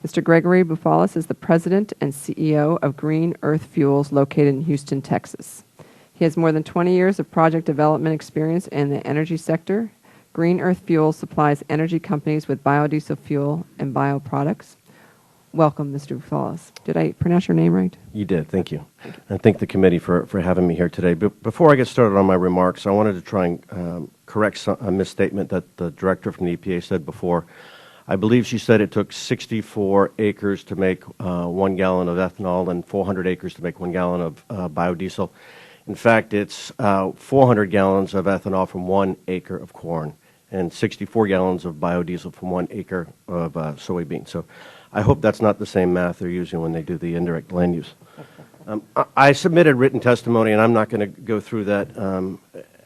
Mr. Gregory Bafalis is the President and CEO of Green Earth Fuels located in Houston, Texas. He has more than 20 years of project development experience in the energy sector. Green Earth Fuels supplies energy companies with biodiesel fuel and bioproducts. Welcome, Mr. Bafalis. Did I pronounce your name right? You did. Thank you. And thank the committee for having me here today. But before I get started on my remarks, I wanted to try and correct a misstatement that the director from the EPA said before. I believe she said it took 64 acres to make 1 gallon of ethanol and 400 acres to make 1 gallon of biodiesel. In fact, it's 400 gallons of ethanol from 1 acre of corn and 64 gallons of biodiesel from 1 acre of soybean. So I hope that's not the same math they're using when they do the indirect land use. I submitted written testimony, and I'm not going to go through that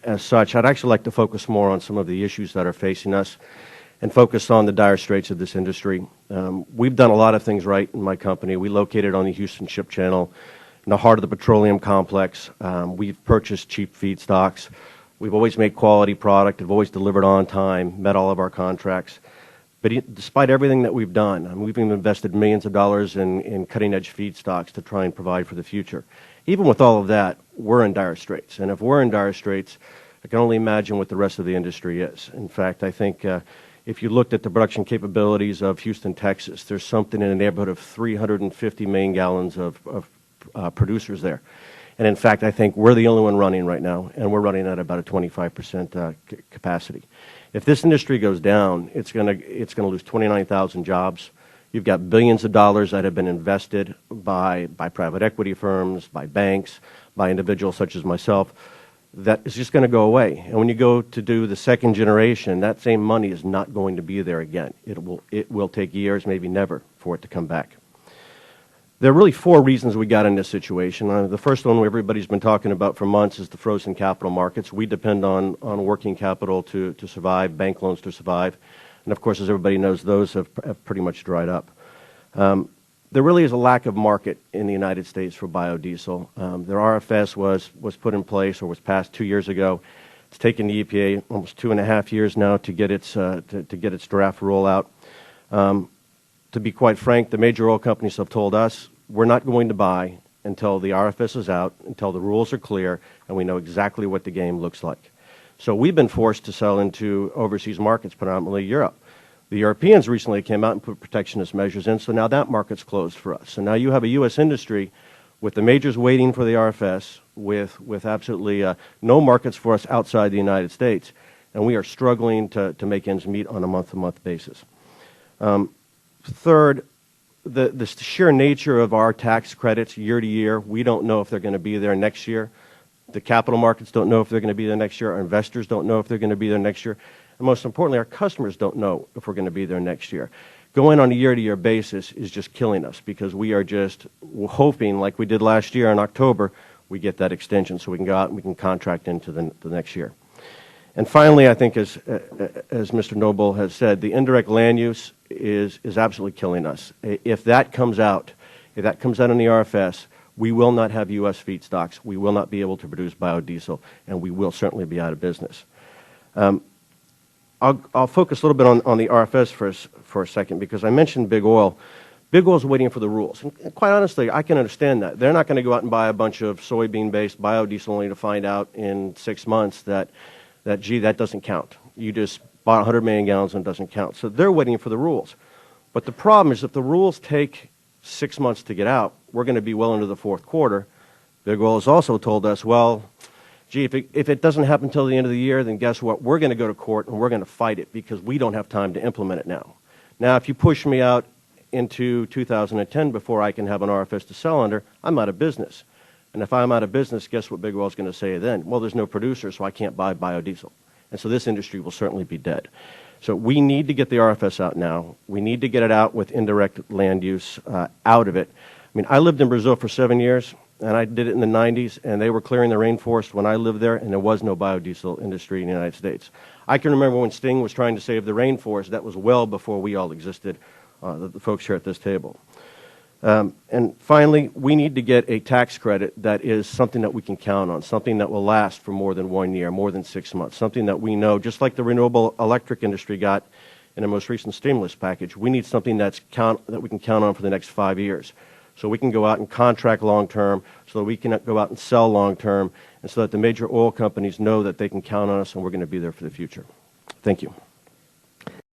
as such. I'd actually like to focus more on some of the issues that are facing us and focus on the dire straits of this industry. We've done a lot of things right in my company. We located on the Houston Ship Channel in the heart of the petroleum complex. We've purchased cheap feedstocks. We've always made quality product. We've always delivered on time, met all of our contracts. But despite everything that we've done, we've even invested millions of dollars in cutting-edge feedstocks to try and provide for the future. Even with all of that, we're in dire straits. And if we're in dire straits, I can only imagine what the rest of the industry is. In fact, I think if you looked at the production capabilities of Houston, Texas, there's something in the neighborhood of 350 million gallons of producers there. And in fact, I think we're the only one running right now, and we're running at about a 25% capacity. If this industry goes down, it's going to lose 29,000 jobs. You've got billions of dollars that have been invested by private equity firms, by banks, by individuals such as myself. That is just going to go away. And when you go to do the second generation, that same money is not going to be there again. It will take years, maybe never, for it to come back. There are really 4 reasons we got in this situation. The first one everybody's been talking about for months is the frozen capital markets. We depend on working capital to survive, bank loans to survive. And of course, as everybody knows, those have pretty much dried up. There really is a lack of market in the United States for biodiesel. Their RFS was put in place or was passed 2 years ago. It's taken the EPA almost 2.5 years now to get its draft rollout. To be quite frank, the major oil companies have told us we're not going to buy until the RFS is out, until the rules are clear, and we know exactly what the game looks like. So we've been forced to sell into overseas markets, predominantly Europe. The Europeans recently came out and put protectionist measures in, so now that market's closed for us. So now you have a U.S. industry with the majors waiting for the RFS, with absolutely no markets for us outside the United States, and we are struggling to make ends meet on a month-to-month basis. Third, the sheer nature of our tax credits year to year, we don't know if they're going to be there next year. The capital markets don't know if they're going to be there next year. Our investors don't know if they're going to be there next year. And most importantly, our customers don't know if we're going to be there next year. Going on a year-to-year basis is just killing us because we are just hoping, like we did last year in October, we get that extension so we can go out and we can contract into the next year. And finally, I think as Mr. Noble has said, the indirect land use is absolutely killing us. If that comes out in the RFS, we will not have U.S. feedstocks. We will not be able to produce biodiesel, and we will certainly be out of business. I'll focus a little bit on the RFS for a second because I mentioned big oil. Big oil is waiting for the rules. And quite honestly, I can understand that. They're not going to go out and buy a bunch of soybean-based biodiesel only to find out in 6 months that gee, that doesn't count. You just bought 100 million gallons and it doesn't count. So they're waiting for the rules. But the problem is if the rules take 6 months to get out, we're going to be well into the 4th quarter. Big Oil has also told us, well, gee, if it doesn't happen until the end of the year, then guess what? We're going to go to court and we're going to fight it because we don't have time to implement it now. Now, if you push me out into 2010 before I can have an RFS to sell under, I'm out of business. And if I'm out of business, guess what Big Oil is going to say then? Well, there's no producer, so I can't buy biodiesel. And so this industry will certainly be dead. So we need to get the RFS out now. We need to get it out with indirect land use out of it. I mean, I lived in Brazil for 7 years, and I did it in the 90s, and they were clearing the rainforest when I lived there, and there was no biodiesel industry in the United States. I can remember when Sting was trying to save the rainforest. That was well before we all existed, the folks here at this table. And finally, we need to get a tax credit that is something that we can count on, something that will last for more than 1 year, more than 6 months, something that we know, just like the renewable electric industry got in the most recent stimulus package. We need something that we can count on for the next 5 years. So we can go out and contract long-term, so that we can go out and sell long-term, and so that the major oil companies know that they can count on us and we're going to be there for the future. Thank you.